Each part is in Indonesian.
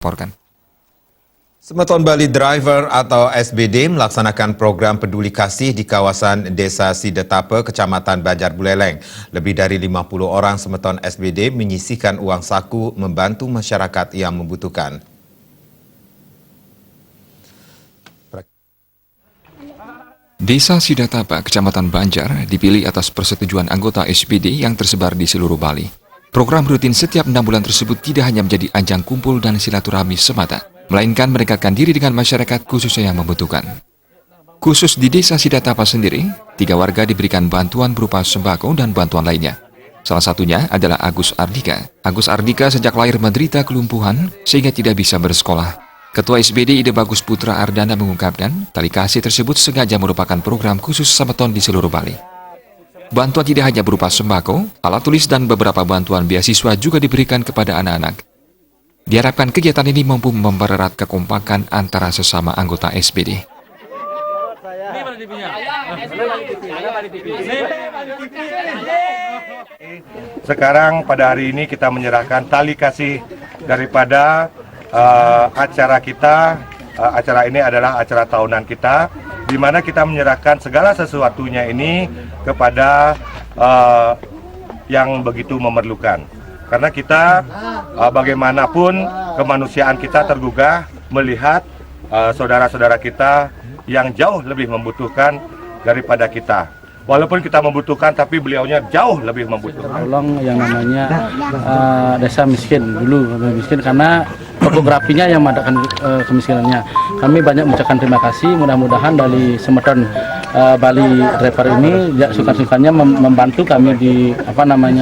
melaporkan. Semeton Bali Driver atau SBD melaksanakan program peduli kasih di kawasan Desa Sidetapa, Kecamatan Banjar Buleleng. Lebih dari 50 orang semeton SBD menyisihkan uang saku membantu masyarakat yang membutuhkan. Desa Sidetapa, Kecamatan Banjar, dipilih atas persetujuan anggota SBD yang tersebar di seluruh Bali. Program rutin setiap 6 bulan tersebut tidak hanya menjadi ajang kumpul dan silaturahmi semata, melainkan mendekatkan diri dengan masyarakat khususnya yang membutuhkan. Khusus di Desa Sidetapa sendiri, 3 warga diberikan bantuan berupa sembako dan bantuan lainnya. Salah satunya adalah Agus Ardika. Agus Ardika sejak lahir menderita kelumpuhan sehingga tidak bisa bersekolah. Ketua SBD Ide Bagus Putra Ardana mengungkapkan, tali kasih tersebut sengaja merupakan program khusus semeton di seluruh Bali. Bantuan tidak hanya berupa sembako, alat tulis dan beberapa bantuan beasiswa juga diberikan kepada anak-anak. Diharapkan kegiatan ini mampu mempererat kekompakan antara sesama anggota SBD. Sekarang pada hari ini kita menyerahkan tali kasih daripada acara kita. Acara ini adalah acara tahunan kita, di mana kita menyerahkan segala sesuatunya ini kepada yang begitu memerlukan. Karena kita bagaimanapun kemanusiaan kita tergugah melihat saudara-saudara kita yang jauh lebih membutuhkan daripada kita. Walaupun kita membutuhkan, tapi beliaunya jauh lebih membutuhkan. Tolong yang namanya desa miskin dulu, miskin karena topografinya yang mengadakan kemiskinannya. Kami banyak mengucapkan terima kasih, mudah-mudahan dari semeton Bali Driver ini suka-sukanya membantu kami di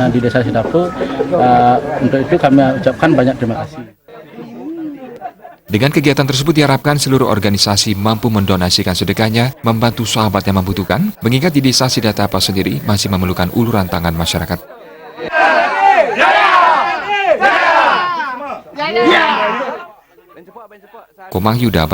di Desa Sidetapa. Untuk itu kami ucapkan banyak terima kasih. Dengan kegiatan tersebut diharapkan seluruh organisasi mampu mendonasikan sedekahnya, membantu sahabat yang membutuhkan, mengingat di Desa Sidetapa sendiri masih memerlukan uluran tangan masyarakat. Komang Yuda.